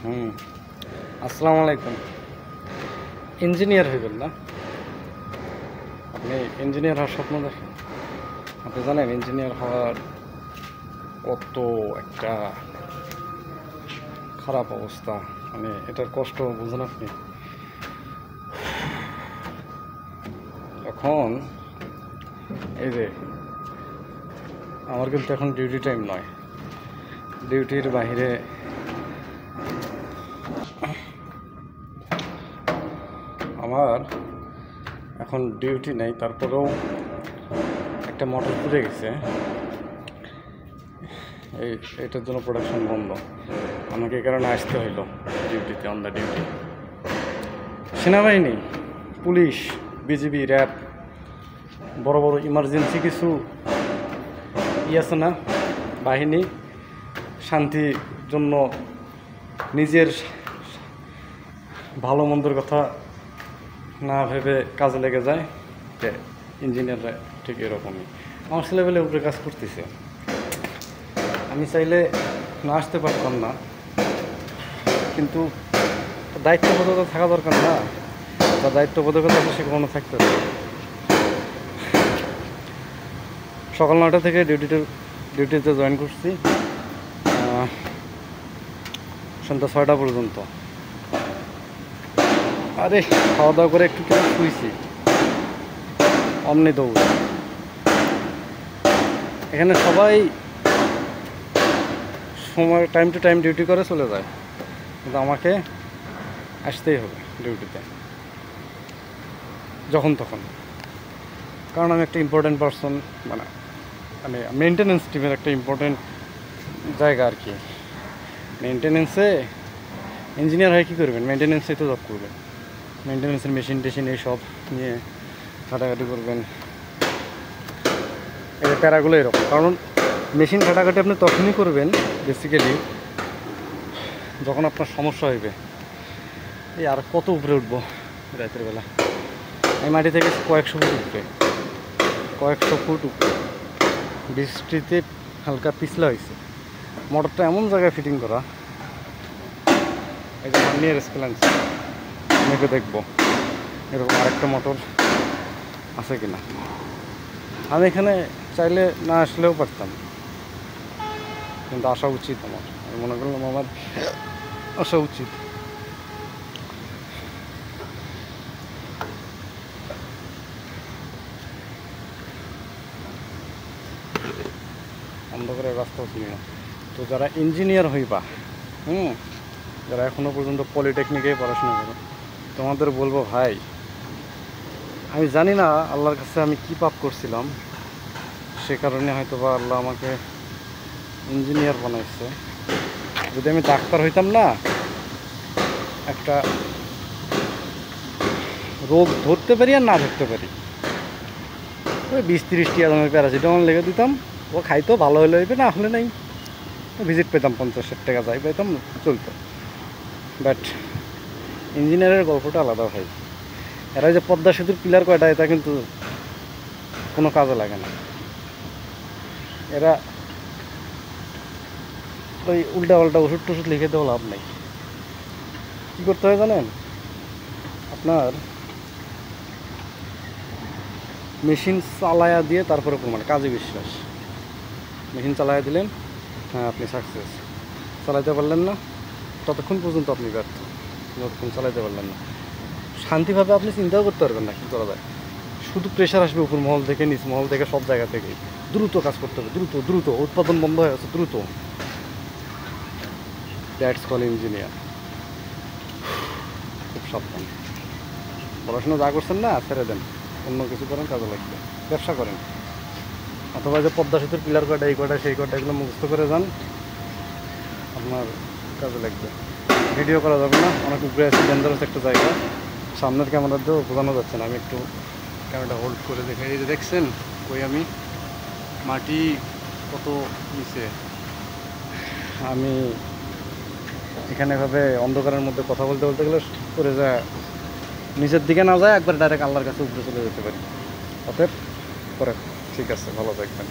হুম, আসসালামু আলাইকুম। ইঞ্জিনিয়ার হইবেন না? আপনি ইঞ্জিনিয়ার হওয়ার স্বপ্ন দেখেন? আপনি জানেন ইঞ্জিনিয়ার হওয়ার কত একটা খারাপ অবস্থা, মানে এটার কষ্ট বুঝেন আপনি? এখন এই যে আমার কিন্তু এখন ডিউটি টাইম নয়, ডিউটির বাইরে আমার এখন ডিউটি নেই, তারপরেও একটা মোটর পুড়ে গেছে, এটার জন্য প্রোডাকশন বন্ধ। আমাকে এই কারণে আসতে হইলো ডিউটিতে, অন দ্য ডিউটি। সেনাবাহিনী, পুলিশ, বিজিবি, র্যাব, বড় বড় ইমার্জেন্সি কিছু আছে না বাহিনী, শান্তির জন্য নিজের ভালো মন্দের কথা না ভেবে কাজে লেগে যায়। যে ইঞ্জিনিয়াররা ঠিক এরকমই আমার ছেলেবেলে উপরে কাজ করতেছে। আমি চাইলে না আসতে পারতাম না, কিন্তু দায়িত্ববোধকতা থাকা দরকার না? বা দায়িত্ববোধকতা আছে, সে কখনো থাকতে হবে। সকাল 9টা থেকে ডিউটিতে জয়েন করছি, সন্ধ্যা 6টা পর্যন্ত। আরে খাওয়া দাওয়া করে একটু কিছু শুয়েছি, অমনি দৌড়। এখানে সবাই সময় টাইম টু টাইম ডিউটি করে চলে যায়, কিন্তু আমাকে আসতেই হবে ডিউটিতে যখন তখন, কারণ আমি একটা ইম্পর্টেন্ট পারসন। মানে মানে মেনটেনেন্স টিমের একটা ইম্পর্টেন্ট জায়গা আর কি। মেনটেনেন্সে ইঞ্জিনিয়ার হয়ে কী করবেন? মেনটেনেন্সে তো জব করবেন, মেনটেনেন্সের মেশিন টেশিন এইসব নিয়ে ঘাটাঘাটি করবেন। এই প্যারাগুলো এরকম, কারণ মেশিন ঘাটাঘাটি আপনি তখনই করবেন বেসিক্যালি যখন আপনার সমস্যা হইবে। এই আর কত উপরে উঠবো রাতের বেলা? এই মাটি থেকে কয়েকশো ফুট উপরে, কয়েকশো ফুট উপরে। বৃষ্টিতে হালকা পিছলা হয়েছে। মোটরটা এমন জায়গায় ফিটিং করা, এই যে নিয়ার স্কেলেন্স মেপে দেখবো এরকম আরেকটা মোটর আছে কিনা। আমি এখানে চাইলে না আসলেও পারতাম, কিন্তু আসা উচিত আমার। আমি মনে করলাম আমার আসা উচিত। অন্ধকারের রাস্তাও চিনি না। তো যারা ইঞ্জিনিয়ার হইবা, যারা এখনও পর্যন্ত পলিটেকনিকে পড়াশোনা করো, তোমাদের বলবো ভাই, আমি জানি না আল্লাহর কাছে আমি কী পাপ করছিলাম, সে কারণে হয়তো বা আল্লাহ আমাকে ইঞ্জিনিয়ার বানাইছে। যদি আমি ডাক্তার হইতাম না, একটা রোগ ধরতে পারি আর না ধরতে পারি, ওই 20-30 টি দামের প্যারাসিটামল লেগে দিতাম, ও খাইতো, ভালো হলে হইবে, না হলে নাই, ভিজিট পেতাম 50-60 টাকা যাই পেতাম, চলতো। বাট ইঞ্জিনিয়ারের গল্পটা আলাদা ভাই। এরা যে পদ্মা সেতুর পিলার কয়টা, এটা কিন্তু কোনো কাজে লাগে না। এরা ওই উল্টা পাল্টা ওষুধ টষুধ লিখে দেওয়া লাভ নেই। কী করতে হয় জানেন? আপনার মেশিন চালায়া দিয়ে তারপরে প্রমাণ, কাজে বিশ্বাস। মেশিন চালায়া দিলেন, হ্যাঁ আপনি সাকসেস। চালাইতে পারলেন না, ততক্ষণ পর্যন্ত আপনি ব্যর্থ, যতক্ষণ চালাইতে পারলেন না। শান্তিভাবে আপনি চিন্তাও করতে পারবেন না কী করা যায়। শুধু প্রেশার আসবে উপর মহল থেকে, নিচ মহল থেকে, সব জায়গা থেকে। দ্রুত কাজ করতে হবে, দ্রুত দ্রুত, উৎপাদন বন্ধ হয়ে আছে দ্রুত। That's call engineer. খুব সাবধান। পড়াশোনা যা করছেন না, ছেড়ে দেন, অন্য কিছু করেন, কাজে লাগবে। ব্যবসা করেন, অথবা যে পদ্মা সেতুর পিলার কয়টা, এই কয়টা সেই কয়টা, এগুলো মুখস্থ করে যান, আপনার কাজে লাগবে। ভিডিও করা যাবে না, অনেক উপরে আছে, ডেঞ্জারাস একটা জায়গা। সামনের ক্যামেরা দিয়েও বোঝানো যাচ্ছে না। আমি একটু ক্যামেরাটা হোল্ড করে দেখাই। এই যে দেখছেন কই আমি, মাটি কত নিচে। আমি এখানে এভাবে অন্ধকারের মধ্যে কথা বলতে বলতে গেলে করে যায় নিচের দিকে না যায়, একবার ডাইরেক্ট আল্লাহর কাছে উপরে চলে যেতে পারি। অতএব পরে ঠিক আছে, ভালো থাকবেন।